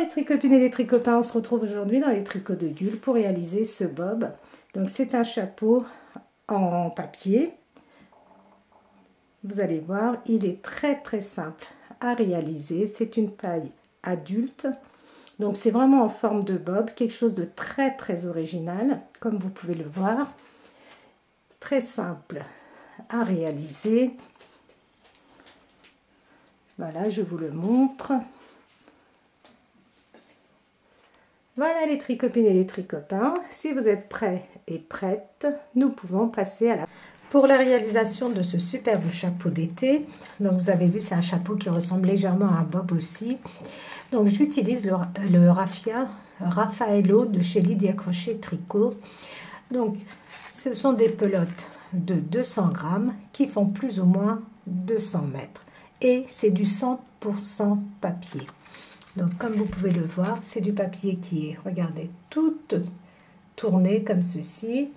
Les tricopines et les tricopains, on se retrouve aujourd'hui dans les tricots de Gul pour réaliser ce bob. Donc c'est un chapeau en papier. Vous allez voir, il est très simple à réaliser. C'est une taille adulte. Donc c'est vraiment en forme de bob, quelque chose de très original, comme vous pouvez le voir. Très simple à réaliser. Voilà, je vous le montre. Voilà les tricopines et les tricopains. Si vous êtes prêts et prêtes, nous pouvons passer à la... Pour la réalisation de ce superbe chapeau d'été, donc vous avez vu, c'est un chapeau qui ressemble légèrement à un bob aussi. Donc j'utilise le raffia Raffaello de chez Lydia Crochet Tricot. Donc ce sont des pelotes de 200 grammes qui font plus ou moins 200 mètres. Et c'est du 100% papier. Donc comme vous pouvez le voir, c'est du papier qui est, regardez, tout tourné comme ceci.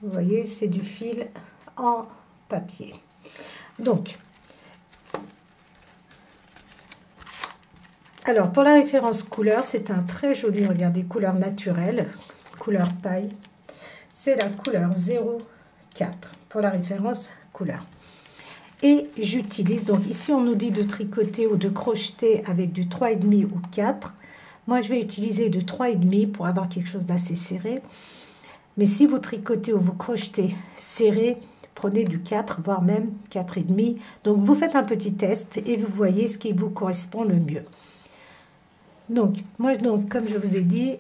Vous voyez, c'est du fil en papier. Donc, alors pour la référence couleur, c'est un très joli, regardez, couleur naturelle, couleur paille. C'est la couleur 04 pour la référence couleur. Et j'utilise, donc ici on nous dit de tricoter ou de crocheter avec du 3,5 ou 4. Moi je vais utiliser de 3,5 pour avoir quelque chose d'assez serré. Mais si vous tricotez ou vous crochetez serré, prenez du 4, voire même 4,5. Donc vous faites un petit test et vous voyez ce qui vous correspond le mieux. Donc moi, comme je vous ai dit,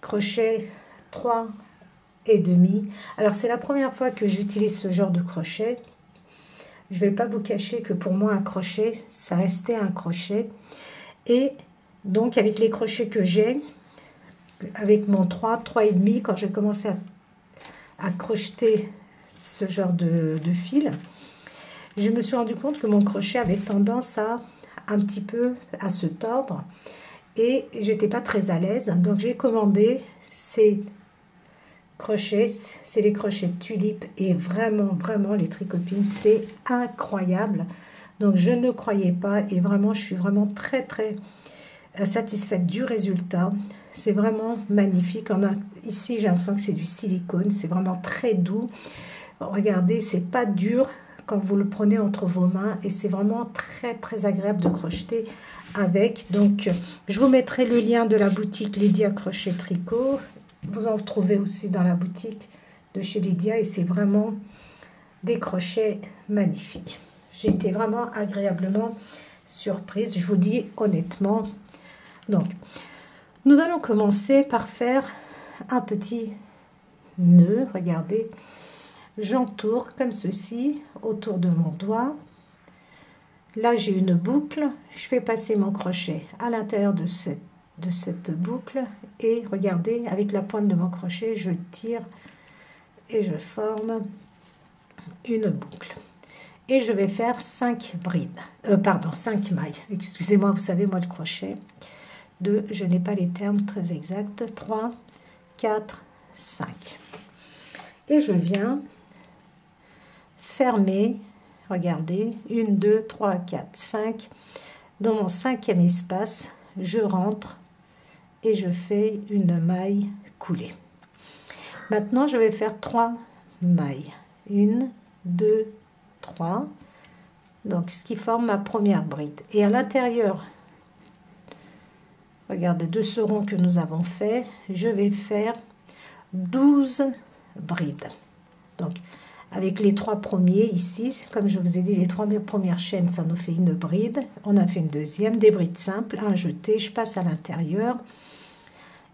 crochet 3,5. Alors c'est la première fois que j'utilise ce genre de crochet. Je ne vais pas vous cacher que pour moi, un crochet, ça restait un crochet. Et donc, avec les crochets que j'ai, avec mon 3,5, quand j'ai commencé à crocheter ce genre de fil, je me suis rendu compte que mon crochet avait tendance à un petit peu à se tordre. Et j'étais pas très à l'aise. Donc, j'ai commandé ces crochets, c'est les crochets de tulipe et vraiment les tricopines, c'est incroyable. Donc je ne croyais pas et vraiment je suis vraiment très satisfaite du résultat. C'est vraiment magnifique. Ici j'ai l'impression que c'est du silicone, c'est vraiment très doux. Regardez, c'est pas dur quand vous le prenez entre vos mains et c'est vraiment très agréable de crocheter avec. Donc je vous mettrai le lien de la boutique Lydia Crochet Tricot. Vous en trouvez aussi dans la boutique de chez Lydia et c'est vraiment des crochets magnifiques. J'ai été vraiment agréablement surprise, je vous dis honnêtement. Donc, nous allons commencer par faire un petit nœud. Regardez, j'entoure comme ceci autour de mon doigt. Là, j'ai une boucle. Je fais passer mon crochet à l'intérieur de cette boucle et regardez, avec la pointe de mon crochet, je tire et je forme une boucle. Et je vais faire 5 brides, 5 mailles. Excusez-moi, vous savez, moi le crochet, je n'ai pas les termes très exacts. 3, 4, 5. Et je viens fermer, regardez, 1, 2, 3, 4, 5. Dans mon 5e espace, je rentre et je fais une maille coulée. Maintenant, je vais faire 3 mailles. 1, 2, 3. Donc, ce qui forme ma première bride. Et à l'intérieur, regardez, de ce rond que nous avons fait, je vais faire 12 brides. Donc, avec les 3 premiers ici, comme je vous ai dit, les 3 premières chaînes, ça nous fait une bride. On a fait une deuxième, des brides simples, un jeté, je passe à l'intérieur.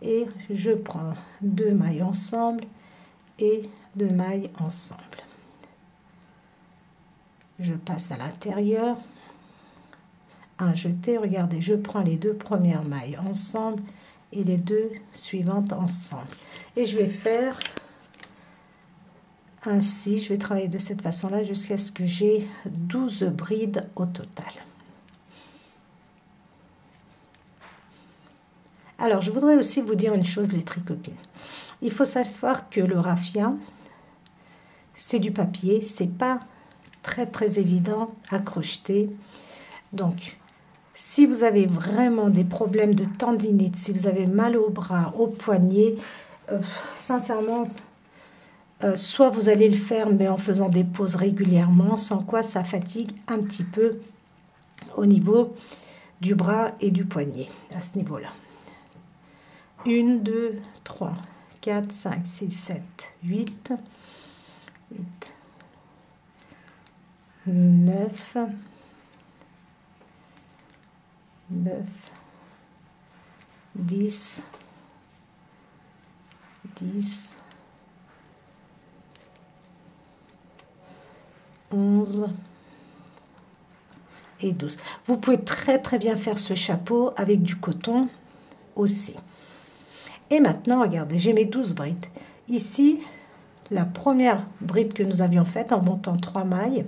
Et je prends 2 mailles ensemble et 2 mailles ensemble. Je passe à l'intérieur, un jeté, regardez, je prends les 2 premières mailles ensemble et les 2 suivantes ensemble. Et je vais faire ainsi, je vais travailler de cette façon-là jusqu'à ce que j'ai 12 brides au total. Alors, je voudrais aussi vous dire une chose, les tricopines. Il faut savoir que le raffia, c'est du papier, c'est pas très évident à crocheter. Donc, Si vous avez vraiment des problèmes de tendinite, si vous avez mal au bras, au poignet, sincèrement, soit vous allez le faire, mais en faisant des pauses régulièrement, sans quoi ça fatigue un petit peu au niveau du bras et du poignet, à ce niveau-là. 1, 2, 3, 4, 5, 6, 7, 8, 9, 10, 11 et 12. Vous pouvez très bien faire ce chapeau avec du coton aussi. Et maintenant, regardez, j'ai mes 12 brides. Ici, la première bride que nous avions faite en montant 3 mailles,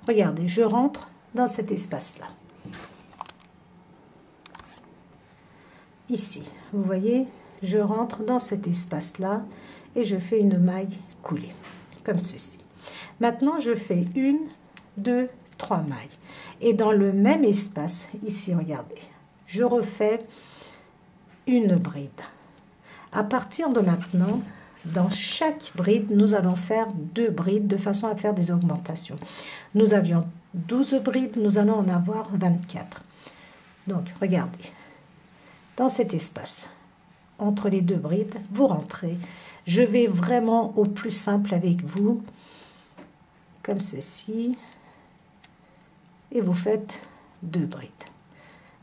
regardez, je rentre dans cet espace-là. Ici, vous voyez, je rentre dans cet espace-là et je fais une maille coulée, comme ceci. Maintenant, je fais 1, 2, 3 mailles. Et dans le même espace, ici, regardez, je refais une bride. À partir de maintenant, dans chaque bride, nous allons faire 2 brides de façon à faire des augmentations. Nous avions 12 brides, nous allons en avoir 24. Donc, regardez, dans cet espace, entre les 2 brides, vous rentrez. Je vais vraiment au plus simple avec vous, comme ceci, et vous faites 2 brides.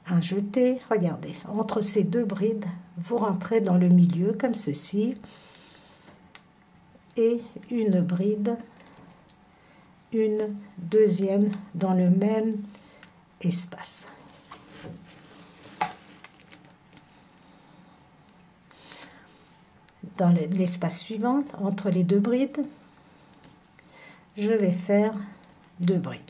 Un jeté, regardez, entre ces 2 brides, vous rentrez dans le milieu comme ceci, et une bride, une deuxième dans le même espace. Dans l'espace suivant, entre les 2 brides, je vais faire 2 brides.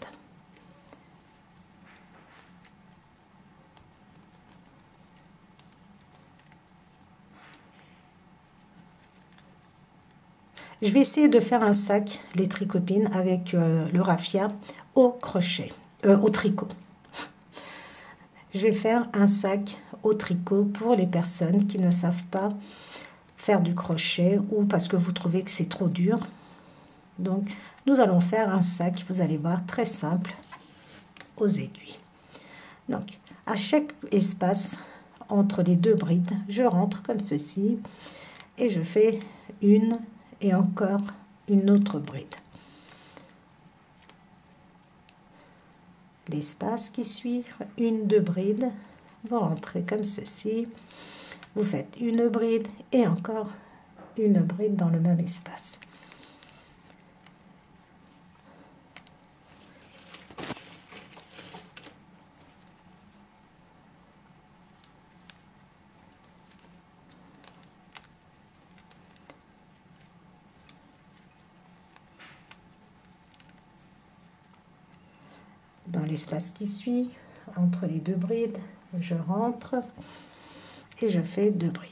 Je vais essayer de faire un sac, les tricopines, avec le raffia au crochet, au tricot. Je vais faire un sac au tricot pour les personnes qui ne savent pas faire du crochet ou parce que vous trouvez que c'est trop dur. Donc, nous allons faire un sac, vous allez voir, très simple, aux aiguilles. Donc, à chaque espace, entre les 2 brides, je rentre comme ceci et je fais une et encore une autre bride. L'espace qui suit, 1, 2 brides, vous rentrez comme ceci, vous faites une bride et encore une bride dans le même espace. Dans l'espace qui suit, entre les 2 brides, je rentre et je fais 2 brides.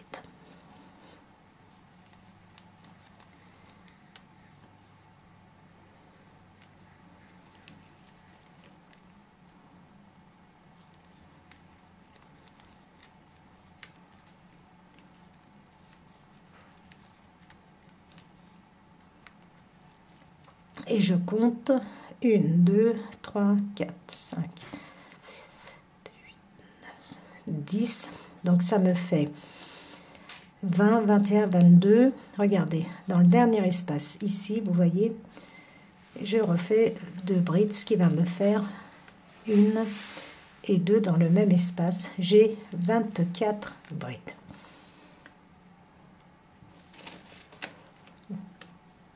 Et je compte 1, 2, 3, 4, 5, 7, 8, 9, 10. Donc ça me fait 20, 21, 22. Regardez, dans le dernier espace, ici, vous voyez, je refais 2 brides, ce qui va me faire 1 et 2 dans le même espace. J'ai 24 brides.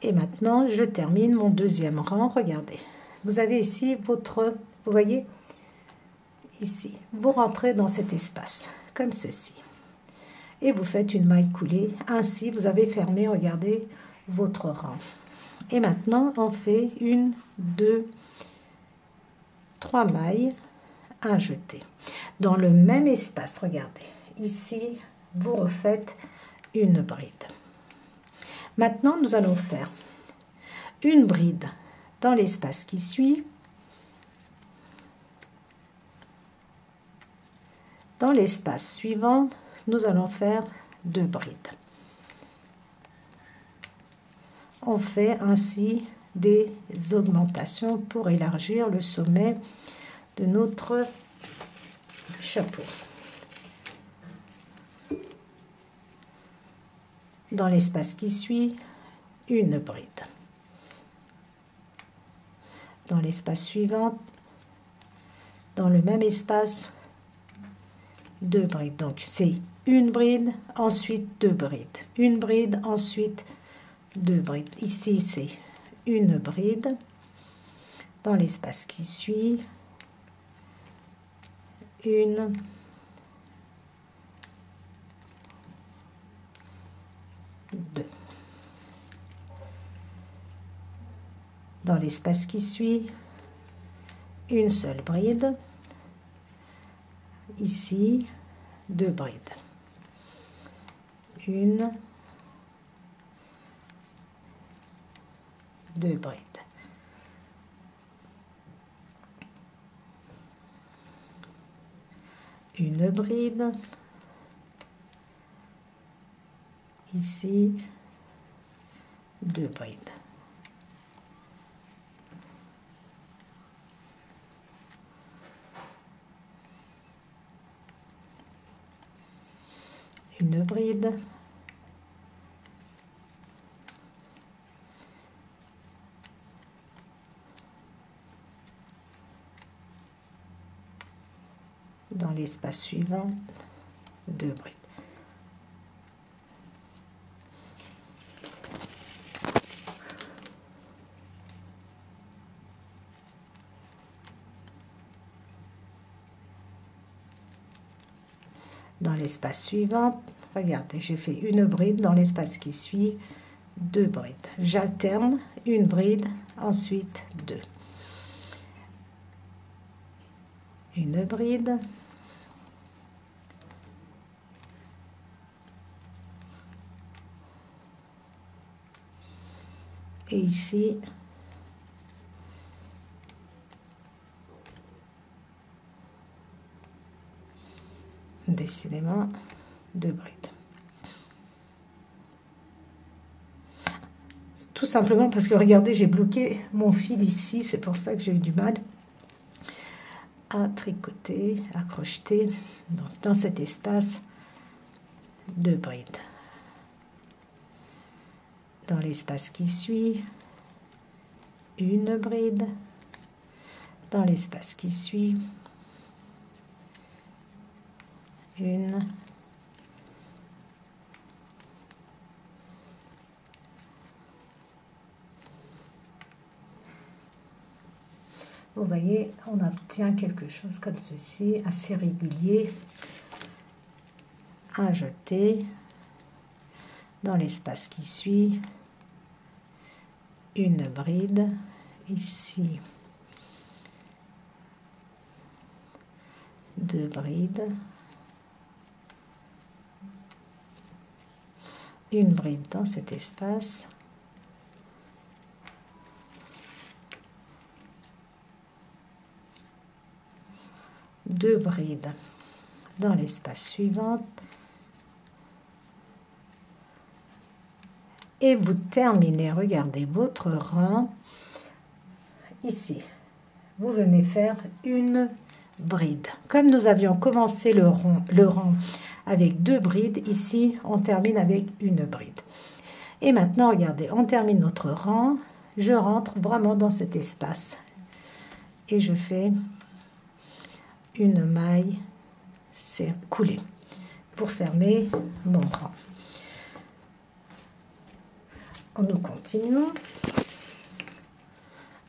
Et maintenant, je termine mon deuxième rang. Regardez, vous avez ici votre, vous voyez, ici, vous rentrez dans cet espace, comme ceci. Et vous faites une maille coulée. Ainsi, vous avez fermé, regardez, votre rang. Et maintenant, on fait 1, 2, 3 mailles, un jeté. Dans le même espace, regardez, ici, vous refaites une bride. Maintenant, nous allons faire une bride dans l'espace qui suit. Dans l'espace suivant, nous allons faire 2 brides. On fait ainsi des augmentations pour élargir le sommet de notre chapeau. Dans l'espace qui suit, une bride. Dans l'espace suivant, dans le même espace, 2 brides. Donc c'est une bride, ensuite 2 brides. Une bride, ensuite 2 brides. Ici c'est une bride. Dans l'espace qui suit, une, 2. Dans l'espace qui suit, une seule bride. Ici, 2 brides. Une, 2 brides. Une bride. Ici, 2 brides. Une bride. Dans l'espace suivant, 2 brides. Dans l'espace suivant, regardez, j'ai fait une bride, dans l'espace qui suit, 2 brides. J'alterne une bride, ensuite 2. Une bride. Et ici, décidément, 2 brides. Tout simplement parce que regardez, j'ai bloqué mon fil ici, c'est pour ça que j'ai eu du mal à tricoter, à crocheter. Donc dans cet espace, 2 brides. Dans l'espace qui suit, une bride. Dans l'espace qui suit, une. Vous voyez, on obtient quelque chose comme ceci, assez régulier. Un jeté. Dans l'espace qui suit, une bride. Ici, 2 brides. Une bride dans cet espace. Deux brides dans l'espace suivant. Et vous terminez, regardez votre rang. Ici, vous venez faire une bride. Comme nous avions commencé le rang avec 2 brides, ici, on termine avec une bride. Et maintenant, regardez, on termine notre rang. Je rentre vraiment dans cet espace. Et je fais une maille coulée pour fermer mon rang. Nous continuons.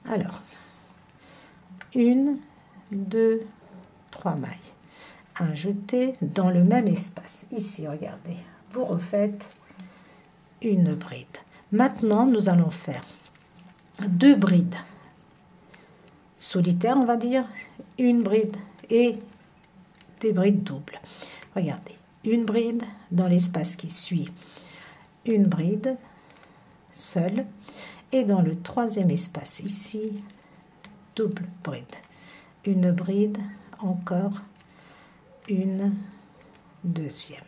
Alors, 1, 2, 3 mailles. Un jeté dans le même espace. Ici, regardez, vous refaites une bride. Maintenant, nous allons faire 2 brides solitaires, on va dire, une bride et des brides doubles. Regardez, une bride dans l'espace qui suit, une bride seule, et dans le troisième espace ici, double bride. Une bride, encore une deuxième.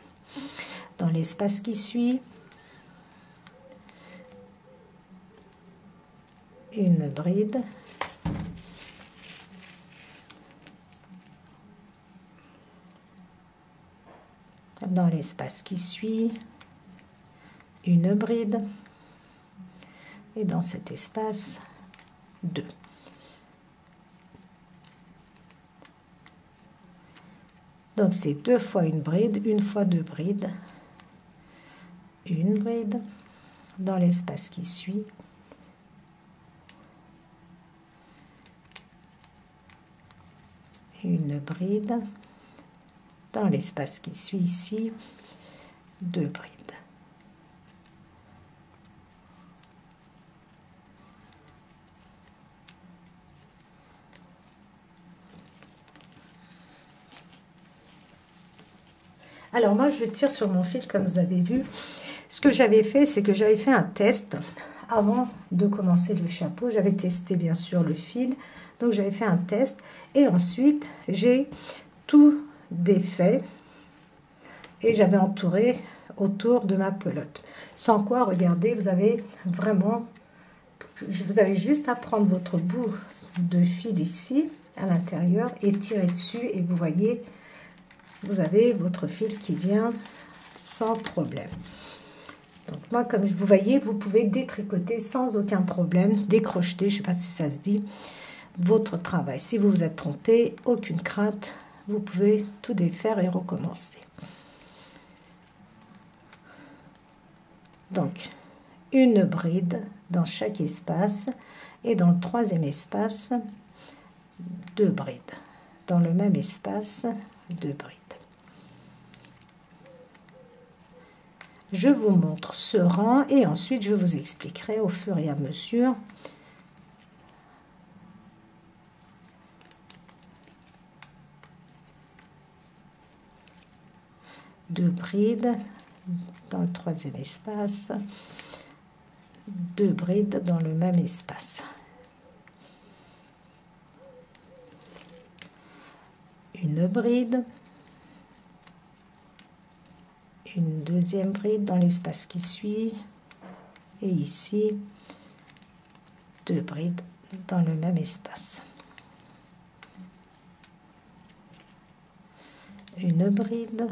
Dans l'espace qui suit, une bride, dans l'espace qui suit, une bride, et dans cet espace, 2. Donc c'est 2 fois une bride, une fois 2 brides, une bride, dans l'espace qui suit, une bride, dans l'espace qui suit ici, 2 brides. Alors moi je tire sur mon fil comme vous avez vu. Ce que j'avais fait, c'est que j'avais fait un test avant de commencer le chapeau. J'avais testé bien sûr le fil, donc j'avais fait un test et ensuite j'ai tout défait et j'avais entouré autour de ma pelote. Sans quoi, regardez, vous avez vraiment, vous avez juste à prendre votre bout de fil ici à l'intérieur et tirer dessus et vous voyez, vous avez votre fil qui vient sans problème. Donc moi, comme vous voyez, vous pouvez détricoter sans aucun problème, décrocheter, je ne sais pas si ça se dit, votre travail. Si vous vous êtes trompé, aucune crainte, vous pouvez tout défaire et recommencer. Donc, une bride dans chaque espace et dans le troisième espace, 2 brides. Dans le même espace, 2 brides. Je vous montre ce rang et ensuite je vous expliquerai au fur et à mesure deux brides dans le troisième espace, 2 brides dans le même espace. Une bride, une deuxième bride dans l'espace qui suit et ici 2 brides dans le même espace. Une bride,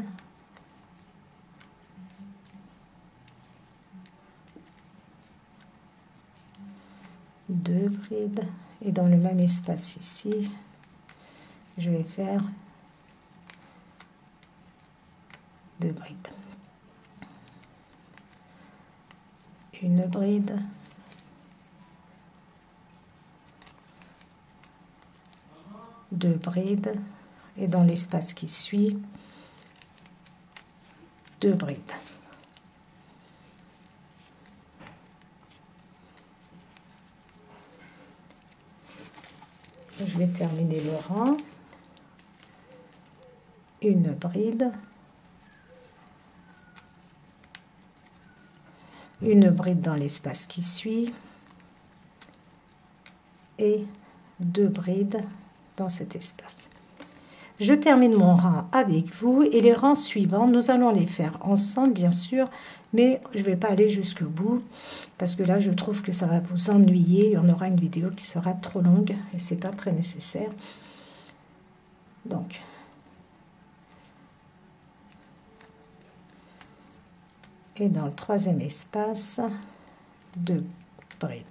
deux brides et dans le même espace ici je vais faire 2 brides. Une bride, deux brides et dans l'espace qui suit 2 brides. Je vais terminer le rang. Une bride, une bride dans l'espace qui suit et 2 brides dans cet espace. Je termine mon rang avec vous et les rangs suivants, nous allons les faire ensemble bien sûr, mais je ne vais pas aller jusqu'au bout parce que là je trouve que ça va vous ennuyer, on aura une vidéo qui sera trop longue et c'est pas très nécessaire. Donc, et dans le troisième espace, 2 brides.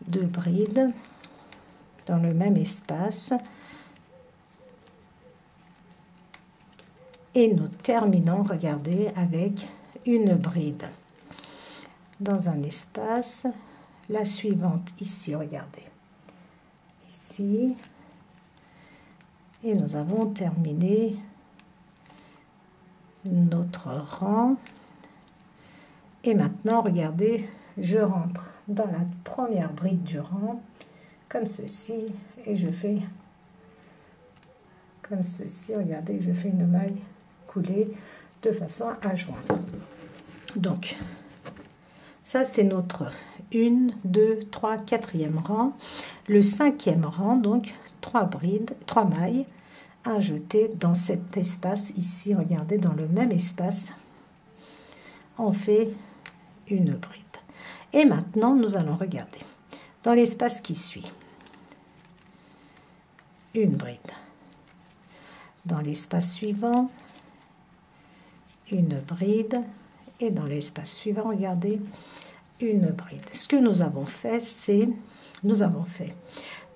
Deux brides dans le même espace et nous terminons, regardez, avec une bride dans un espace, la suivante ici, regardez, ici, et nous avons terminé notre rang. Et maintenant, regardez, je rentre dans la première bride du rang, comme ceci, et je fais comme ceci. Regardez, je fais une maille coulée de façon à joindre. Donc, ça c'est notre 1, 2, 3, 4e rang. Le 5e rang, donc 3 brides, 3 mailles à jeter dans cet espace ici. Regardez, dans le même espace, on fait une bride. Et maintenant, nous allons regarder dans l'espace qui suit. Une bride. Dans l'espace suivant, une bride. Et dans l'espace suivant, regardez, une bride. Ce que nous avons fait, c'est, nous avons fait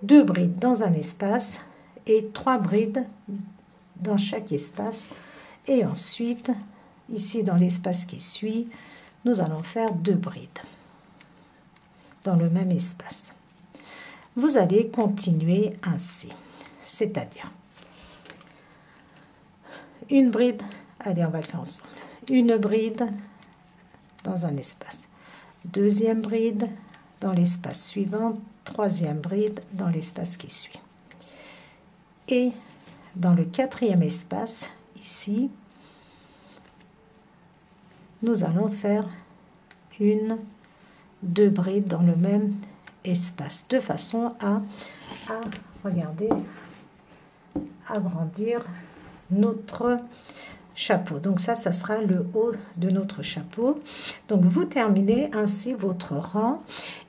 2 brides dans un espace et 3 brides dans chaque espace. Et ensuite, ici dans l'espace qui suit, nous allons faire 2 brides dans le même espace. Vous allez continuer ainsi, c'est-à-dire une bride, allez on va le faire ensemble, une bride dans un espace, 2e bride dans l'espace suivant, 3e bride dans l'espace qui suit. Et dans le 4e espace, ici, nous allons faire 2 brides dans le même espace, de façon à regarder, agrandir notre chapeau. Donc ça sera le haut de notre chapeau. Donc vous terminez ainsi votre rang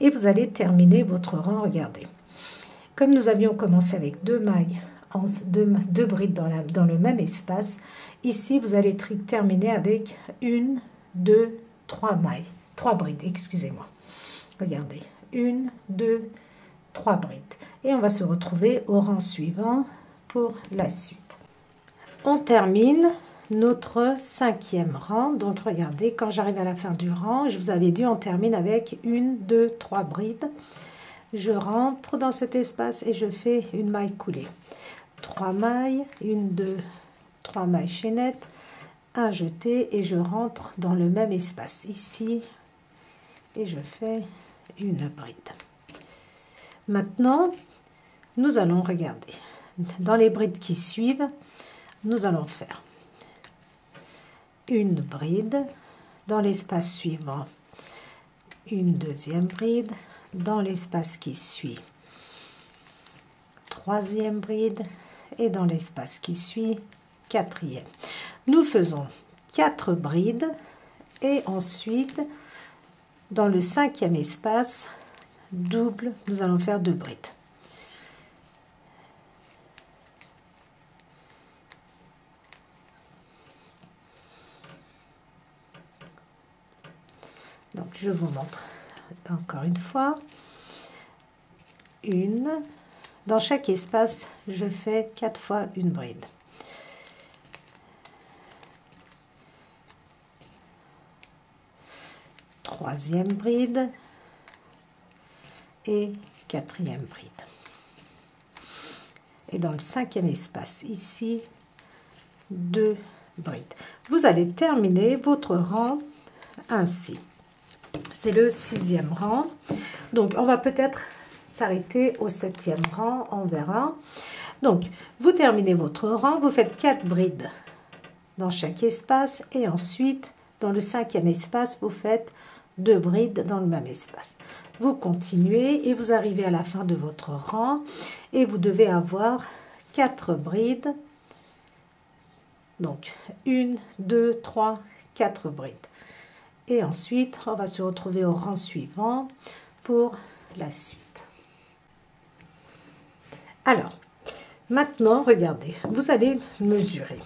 et vous allez terminer votre rang. Regardez, comme nous avions commencé avec 2 mailles, 2 brides dans le même espace, ici vous allez terminer avec 1, 2, 3 mailles, 3 brides, excusez-moi. Regardez, 1, 2, 3 brides. Et on va se retrouver au rang suivant pour la suite. On termine notre 5e rang. Donc regardez, quand j'arrive à la fin du rang, je vous avais dit on termine avec 1, 2, 3 brides. Je rentre dans cet espace et je fais une maille coulée. 3 mailles, 1, 2, 3 mailles chaînettes, un jeté et je rentre dans le même espace ici et je fais une bride. Maintenant, nous allons regarder. Dans les brides qui suivent, nous allons faire une bride dans l'espace suivant, une 2e bride dans l'espace qui suit, 3e bride et dans l'espace qui suit, 4e. Nous faisons 4 brides et ensuite dans le 5e espace double, nous allons faire 2 brides. Donc je vous montre encore une fois. Dans chaque espace, je fais 4 fois une bride. Troisième bride et 4e bride. Et dans le 5e espace ici, 2 brides. Vous allez terminer votre rang ainsi. C'est le 6e rang. Donc on va peut-être s'arrêter au 7e rang, on verra. Donc vous terminez votre rang, vous faites 4 brides dans chaque espace et ensuite dans le 5e espace vous faites 2 brides dans le même espace. Vous continuez et vous arrivez à la fin de votre rang et vous devez avoir 4 brides. Donc 1, 2, 3, 4 brides. Et ensuite, on va se retrouver au rang suivant pour la suite. Alors, maintenant, regardez, vous allez mesurer.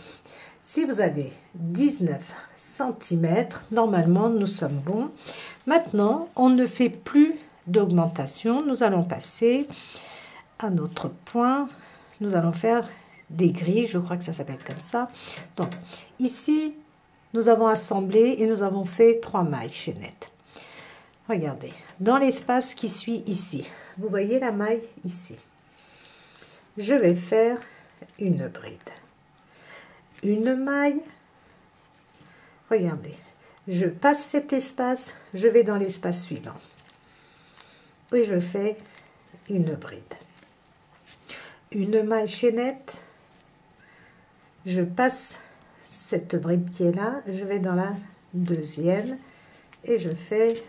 Si vous avez 19 cm, normalement, nous sommes bons. Maintenant, on ne fait plus d'augmentation. Nous allons passer à notre point. Nous allons faire des grilles, je crois que ça s'appelle comme ça. Donc, ici, nous avons assemblé et nous avons fait 3 mailles chaînettes. Regardez, dans l'espace qui suit ici, vous voyez la maille ici. Je vais faire une bride. Une maille, regardez, je passe cet espace, je vais dans l'espace suivant et je fais une bride, une maille chaînette, je passe cette bride qui est là, je vais dans la deuxième et je fais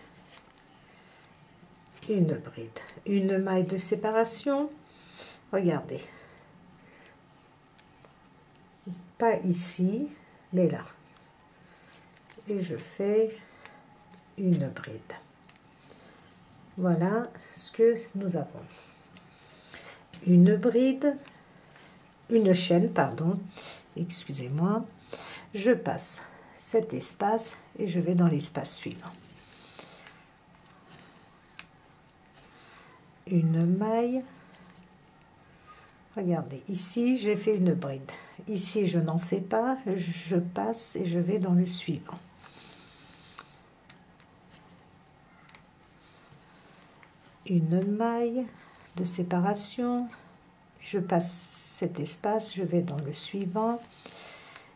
une bride, une maille de séparation. Regardez, pas ici mais là, et je fais une bride. Voilà ce que nous avons, une bride, une chaîne, pardon, excusez-moi. Je passe cet espace et je vais dans l'espace suivant, une maille. Regardez, ici j'ai fait une bride, ici je n'en fais pas, je passe et je vais dans le suivant, une maille de séparation, je passe cet espace, je vais dans le suivant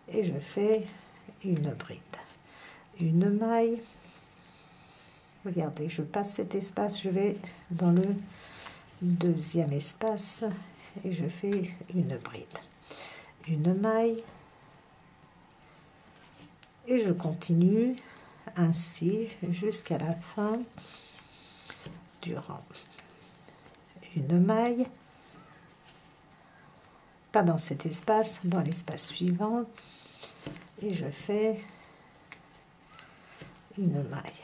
et je fais une bride, une maille. Regardez, je passe cet espace, je vais dans le deuxième espace et je fais une bride, une maille, et je continue ainsi jusqu'à la fin du rang. Une maille, pas dans cet espace, dans l'espace suivant, et je fais une maille,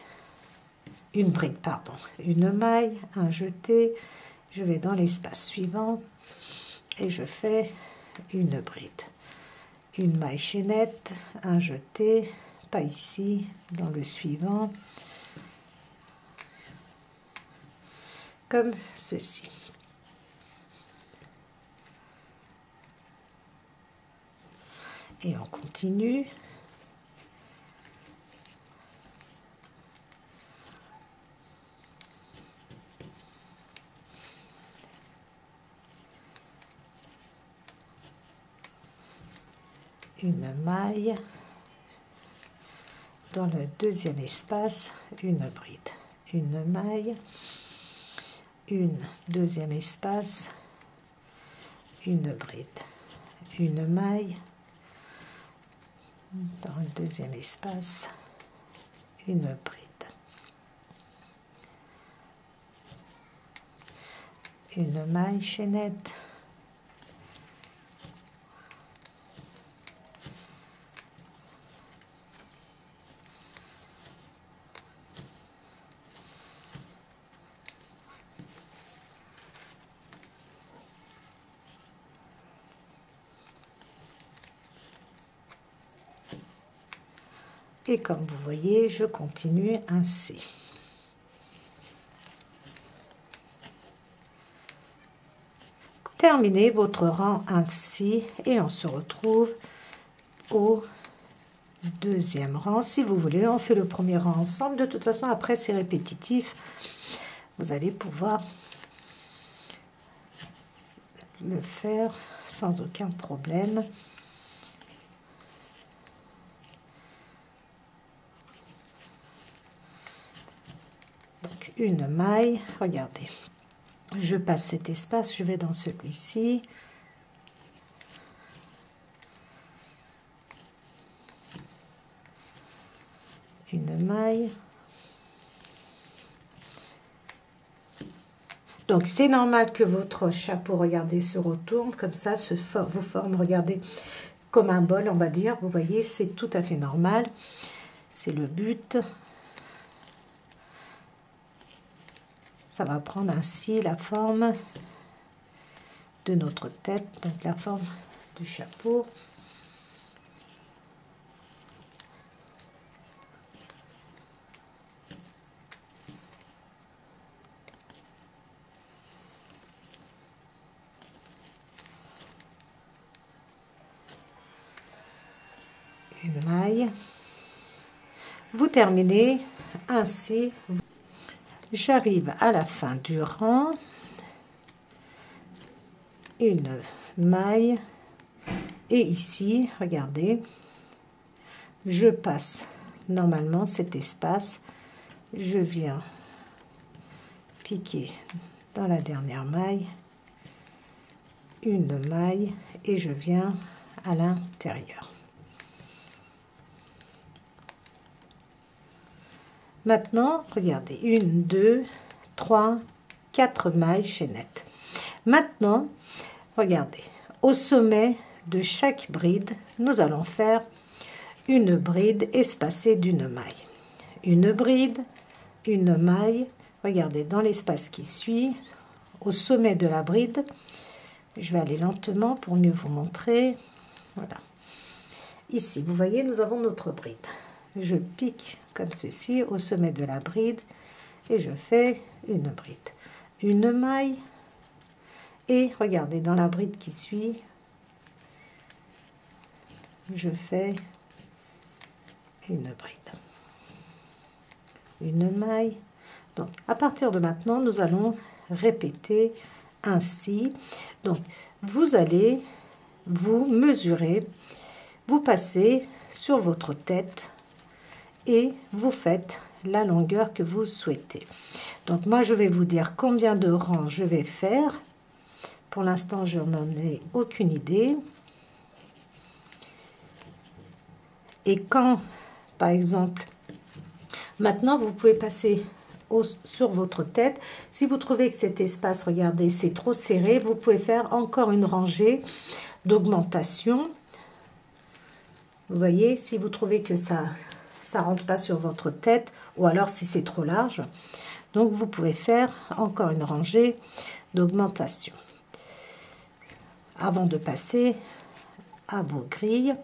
une bride, pardon, une maille, un jeté, je vais dans l'espace suivant et je fais une bride, une maille chaînette, un jeté, pas ici, dans le suivant, comme ceci. Et on continue. Une maille, dans le deuxième espace, une bride, une maille, une deuxième espace, une bride, une maille, dans le deuxième espace, une bride, une maille chaînette, et comme vous voyez, je continue ainsi. Terminez votre rang ainsi et on se retrouve au deuxième rang. Si vous voulez, on fait le premier rang ensemble. De toute façon, après, c'est répétitif. Vous allez pouvoir le faire sans aucun problème. Donc, une maille, regardez. Je passe cet espace, je vais dans celui-ci. Une maille. Donc, c'est normal que votre chapeau, regardez, se retourne comme ça, vous forme, regardez, comme un bol, on va dire. Vous voyez, c'est tout à fait normal. C'est le but. Ça va prendre ainsi la forme de notre tête, donc la forme du chapeau. Une maille. Vous terminez ainsi. J'arrive à la fin du rang. Une maille. Et ici, regardez, je passe normalement cet espace, je viens piquer dans la dernière maille, une maille et je viens à l'intérieur. Maintenant, regardez, 1, 2, 3, 4 mailles chaînettes. Maintenant, regardez, au sommet de chaque bride, nous allons faire une bride espacée d'une maille. Une bride, une maille. Regardez, dans l'espace qui suit, au sommet de la bride, je vais aller lentement pour mieux vous montrer. Voilà. Ici, vous voyez, nous avons notre bride. Je pique comme ceci au sommet de la bride et je fais une bride. Une maille et regardez, dans la bride qui suit, je fais une bride. Une maille. Donc, à partir de maintenant, nous allons répéter ainsi. Donc, vous allez vous mesurer, vous passez sur votre tête et vous faites la longueur que vous souhaitez. Donc, moi, je vais vous dire combien de rangs je vais faire. Pour l'instant, je n'en ai aucune idée. Et quand, par exemple, maintenant, vous pouvez passer sur votre tête. Si vous trouvez que cet espace, regardez, c'est trop serré, vous pouvez faire encore une rangée d'augmentation. Vous voyez, si vous trouvez que ça rentre pas sur votre tête, ou alors si c'est trop large, donc vous pouvez faire encore une rangée d'augmentation. Avant de passer à vos grilles,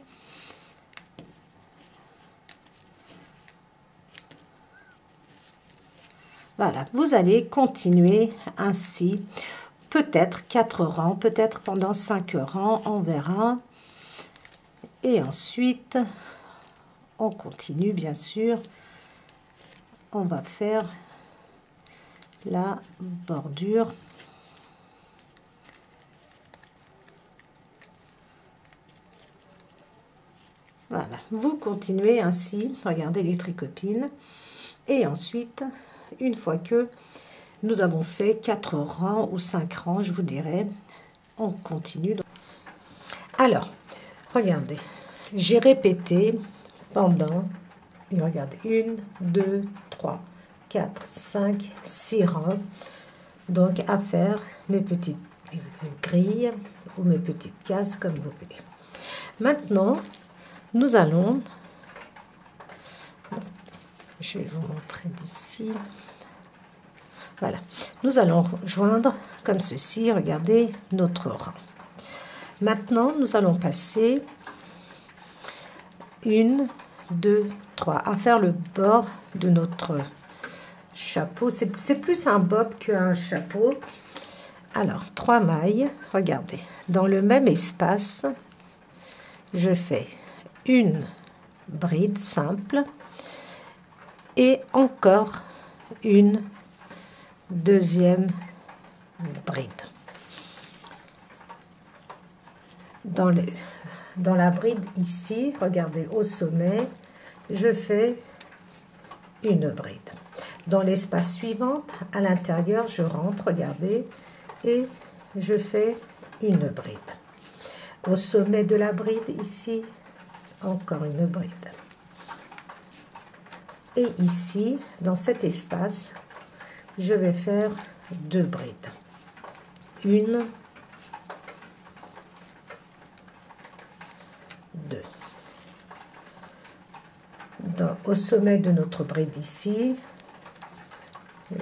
voilà, vous allez continuer ainsi, peut-être 4 rangs, peut-être pendant 5 rangs, on verra. Et ensuite, on continue bien sûr, on va faire la bordure. Voilà, vous continuez ainsi, regardez les tricopines. Et ensuite, une fois que nous avons fait 4 rangs ou 5 rangs, je vous dirais, on continue. Alors, regardez, j'ai répété pendant, regardez, 1, 2, 3, 4, 5, 6 rangs. Donc, à faire mes petites grilles ou mes petites cases comme vous voulez. Maintenant, nous allons, je vais vous montrer d'ici. Voilà, nous allons joindre comme ceci, regardez, notre rang. Maintenant, nous allons passer 1, 2, 3 à faire le bord de notre chapeau. C'est plus un bob qu'un chapeau. Alors, 3 mailles, regardez, dans le même espace, je fais une bride simple et encore une deuxième bride. Dans la bride ici, regardez, au sommet, je fais une bride. Dans l'espace suivant, à l'intérieur, je rentre, regardez, et je fais une bride. Au sommet de la bride, ici, encore une bride. Et ici, dans cet espace, je vais faire 2 brides. Une, 2. Au sommet de notre bride ici,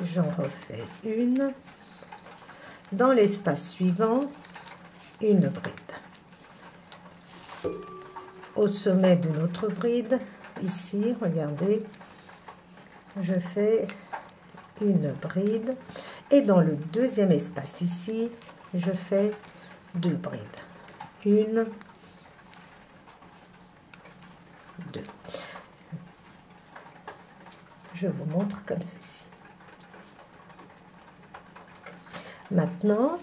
j'en refais une. Dans l'espace suivant, une bride. Au sommet de notre bride, ici, regardez, je fais une bride. Et dans le deuxième espace ici, je fais 2 brides. Une, 2. Je vous montre comme ceci. Maintenant,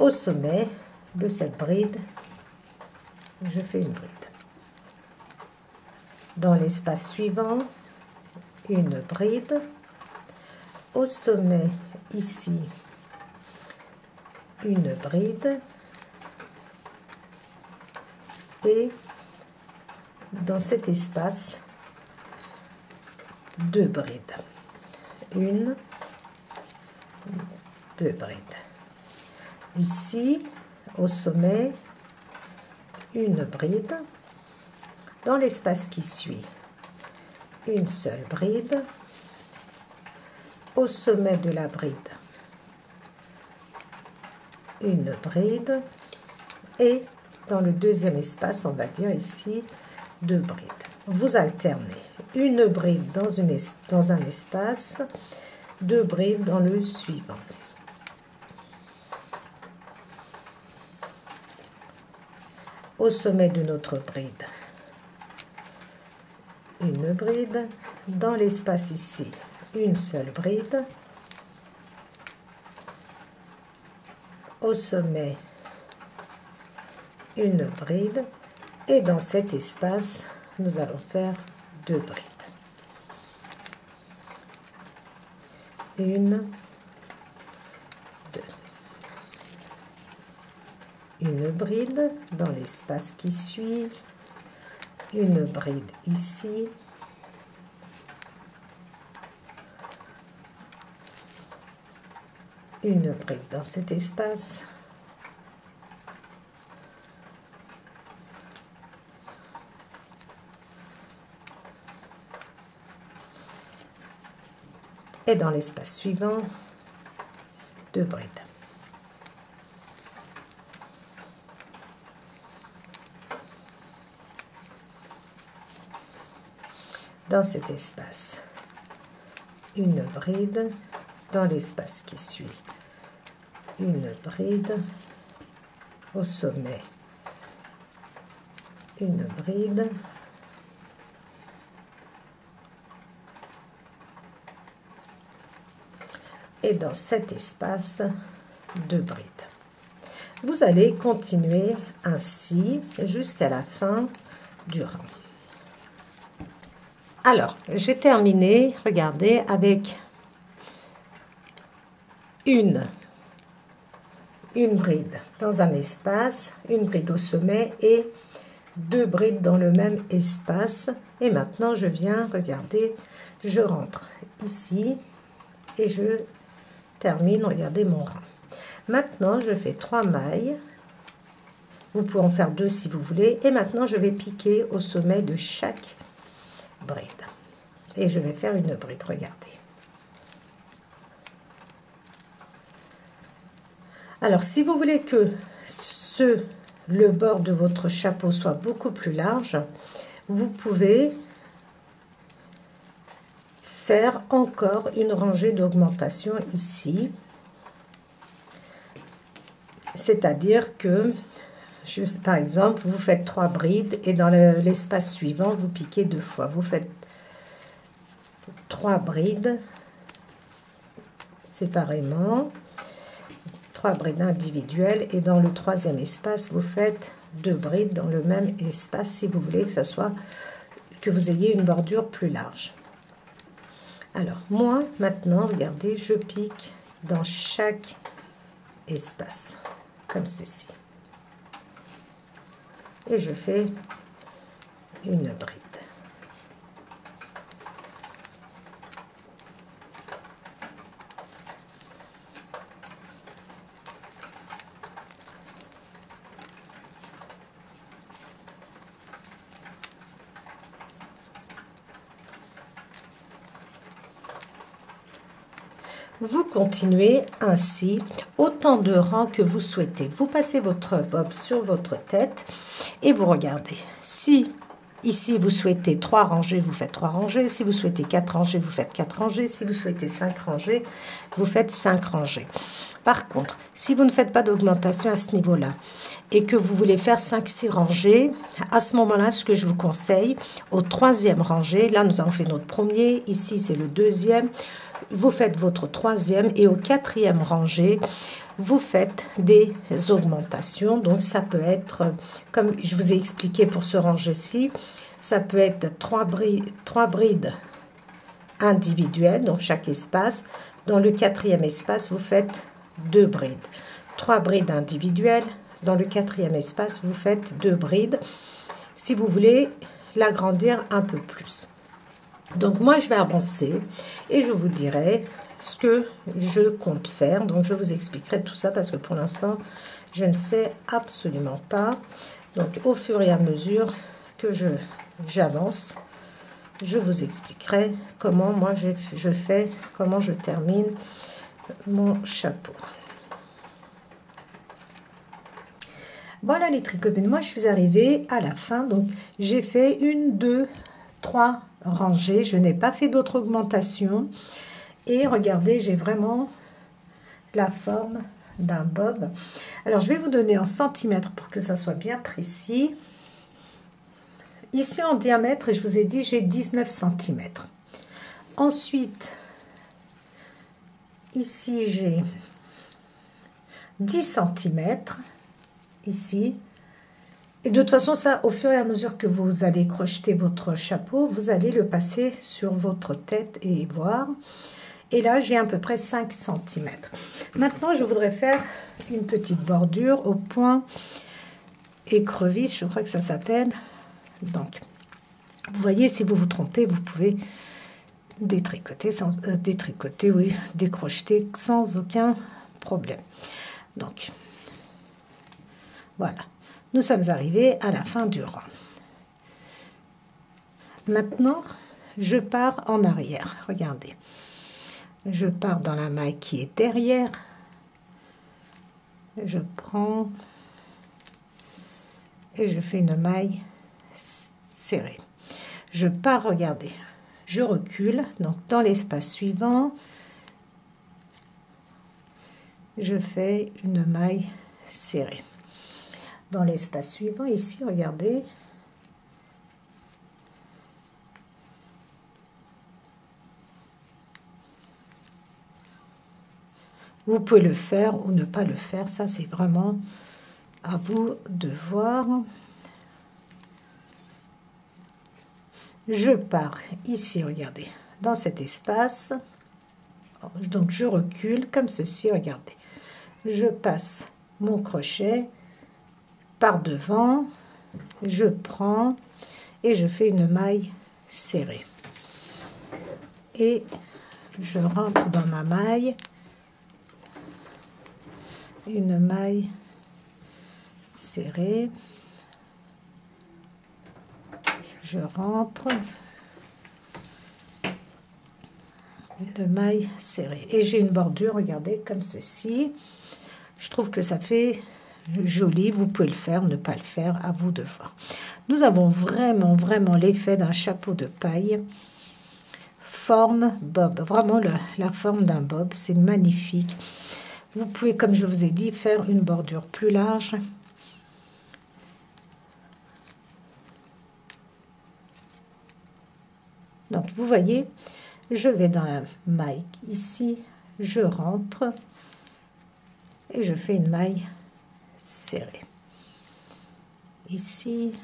au sommet de cette bride, je fais une bride. Dans l'espace suivant, une bride. Au sommet, ici, une bride. Et dans cet espace, deux brides. Une, deux brides. Ici, au sommet, une bride. Dans l'espace qui suit, une seule bride. Au sommet de la bride, une bride. Et dans le deuxième espace, on va dire ici, deux brides. Vous alternez une bride dans un espace, deux brides dans le suivant. Au sommet de notre bride, une bride. Dans l'espace ici, une seule bride. Au sommet, une bride. Et dans cet espace, nous allons faire deux brides. Une, deux. Une bride dans l'espace qui suit. Une bride ici. Une bride dans cet espace. Et dans l'espace suivant, deux brides. Dans cet espace, une bride. Dans l'espace qui suit, une bride. Au sommet, une bride. Et dans cet espace, deux brides. Vous allez continuer ainsi jusqu'à la fin du rang. Alors, j'ai terminé, regardez, avec une bride dans un espace, une bride au sommet et deux brides dans le même espace. Et maintenant, je viens, regardez, je rentre ici et je termine, regardez mon rang. Maintenant, je fais 3 mailles. Vous pouvez en faire 2 si vous voulez. Et maintenant, je vais piquer au sommet de chaque bride. Et je vais faire une bride, regardez. Alors, si vous voulez que le bord de votre chapeau soit beaucoup plus large, vous pouvez faire encore une rangée d'augmentation ici. C'est-à-dire que, par exemple, vous faites 3 brides et dans l'espace suivant, vous piquez 2 fois. Vous faites 3 brides séparément. 3 brides individuelles et dans le troisième espace, vous faites 2 brides dans le même espace si vous voulez que vous ayez une bordure plus large. Alors, moi, maintenant, regardez, je pique dans chaque espace, comme ceci. Et je fais une bride. Vous continuez ainsi autant de rangs que vous souhaitez. Vous passez votre bob sur votre tête et vous regardez. Si ici vous souhaitez 3 rangées, vous faites 3 rangées. Si vous souhaitez 4 rangées, vous faites 4 rangées. Si vous souhaitez 5 rangées, vous faites 5 rangées. Par contre, si vous ne faites pas d'augmentation à ce niveau-là et que vous voulez faire 5-6 rangées, à ce moment-là, ce que je vous conseille, au 3e rangée, là nous avons fait notre premier, ici c'est le 2e, vous faites votre 3e et au 4e rangée, vous faites des augmentations. Donc ça peut être, comme je vous ai expliqué pour ce rangé-ci, Ça peut être trois brides individuelles dans chaque espace. Dans le quatrième espace, vous faites 2 brides. 3 brides individuelles. Dans le quatrième espace, vous faites 2 brides. Si vous voulez l'agrandir un peu plus. Donc moi, je vais avancer et je vous dirai ce que je compte faire. Donc je vous expliquerai tout ça parce que pour l'instant, je ne sais absolument pas. Donc au fur et à mesure que j'avance, je vous expliquerai comment moi je fais, comment je termine mon chapeau. Voilà les tricopines, moi je suis arrivée à la fin, donc j'ai fait 1, 2, 3 rangées, je n'ai pas fait d'autres augmentations. Et regardez, j'ai vraiment la forme d'un bob. Alors je vais vous donner en centimètres pour que ça soit bien précis. Ici en diamètre, je vous ai dit, j'ai 19 cm. Ensuite, ici j'ai 10 cm. Ici. Et de toute façon, ça, au fur et à mesure que vous allez crocheter votre chapeau, vous allez le passer sur votre tête et voir. Et là, j'ai à peu près 5 cm. Maintenant, je voudrais faire une petite bordure au point écrevisse, je crois que ça s'appelle. Donc, vous voyez, si vous vous trompez, vous pouvez détricoter, oui, décrocheter sans aucun problème. Donc, voilà. Nous sommes arrivés à la fin du rang. Maintenant, je pars en arrière. Regardez. Je pars dans la maille qui est derrière. Je prends et je fais une maille serrée. Je pars, regardez. Je recule. Donc, dans l'espace suivant, je fais une maille serrée. Dans l'espace suivant, ici, regardez. Vous pouvez le faire ou ne pas le faire, ça c'est vraiment à vous de voir. Je pars ici, regardez, dans cet espace. Donc je recule comme ceci, regardez. Je passe mon crochet par devant, je prends et je fais une maille serrée. Et je rentre dans ma maille. Une maille serrée, je rentre, une maille serrée et j'ai une bordure, regardez, comme ceci. Je trouve que ça fait joli, vous pouvez le faire, ne pas le faire, à vous de voir. Nous avons vraiment l'effet d'un chapeau de paille, forme bob, vraiment la forme d'un bob, c'est magnifique. Vous pouvez, comme je vous ai dit, faire une bordure plus large. Donc, vous voyez, je vais dans la maille ici, je rentre et je fais une maille serrée. Ici.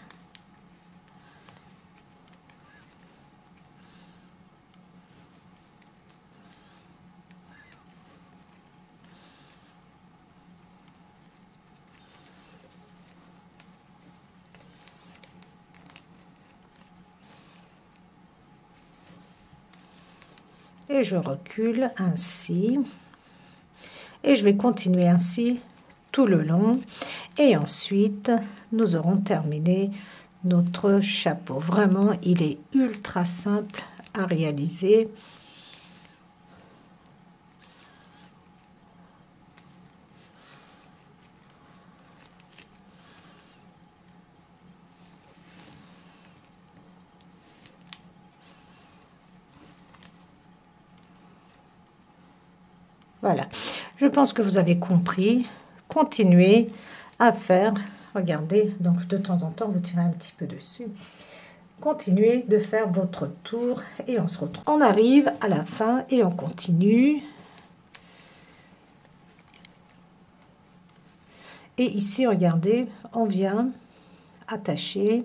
Et je recule ainsi. Et je vais continuer ainsi tout le long. Et ensuite, nous aurons terminé notre chapeau. Vraiment, il est ultra simple à réaliser. Voilà, je pense que vous avez compris. Continuez à faire, regardez, donc de temps en temps, vous tirez un petit peu dessus. Continuez de faire votre tour et on se retrouve. On arrive à la fin et on continue. Et ici, regardez, on vient attacher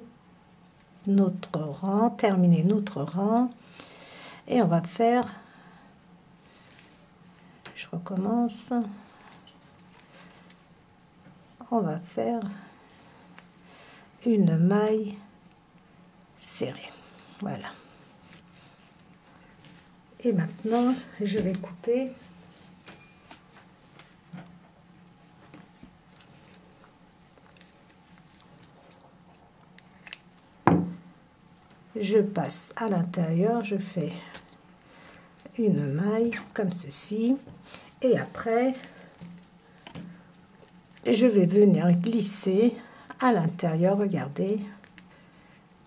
notre rang, terminer notre rang. Et on va faire, je recommence, on va faire une maille serrée. Voilà. Et maintenant, je vais couper je passe à l'intérieur, je fais une maille comme ceci et après je vais venir glisser à l'intérieur, regardez,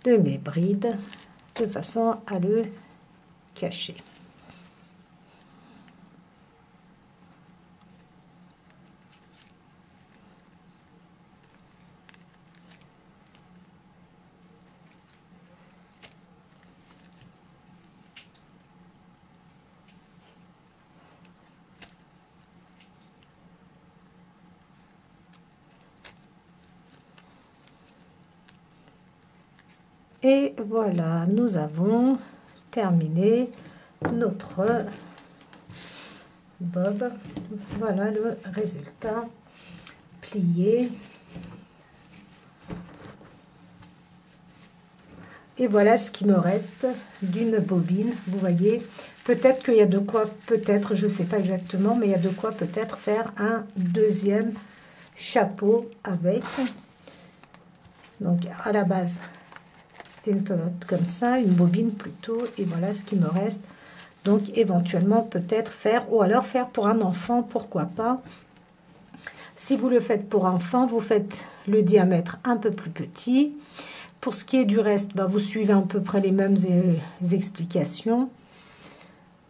de mes brides de façon à le cacher. Et voilà, nous avons terminé notre bob. Voilà le résultat plié. Et voilà ce qui me reste d'une bobine. Vous voyez, peut-être qu'il y a de quoi, peut-être, je ne sais pas exactement, mais il y a de quoi peut-être faire un deuxième chapeau avec. Donc à la base, c'était une pelote comme ça, une bobine plutôt, et voilà ce qui me reste. Donc éventuellement peut-être faire, ou alors faire pour un enfant, pourquoi pas. Si vous le faites pour enfant, vous faites le diamètre un peu plus petit. Pour ce qui est du reste, bah, vous suivez à peu près les mêmes explications.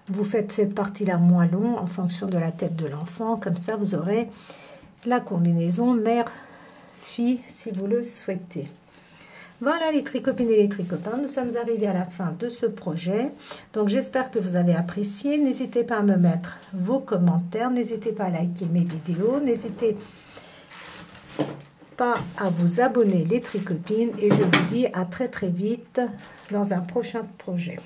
Vous faites cette partie-là moins long en fonction de la tête de l'enfant. Comme ça, vous aurez la combinaison mère-fille si vous le souhaitez. Voilà les tricopines et les tricopains, nous sommes arrivés à la fin de ce projet. Donc j'espère que vous avez apprécié. N'hésitez pas à me mettre vos commentaires, n'hésitez pas à liker mes vidéos, n'hésitez pas à vous abonner les tricopines et je vous dis à très vite dans un prochain projet.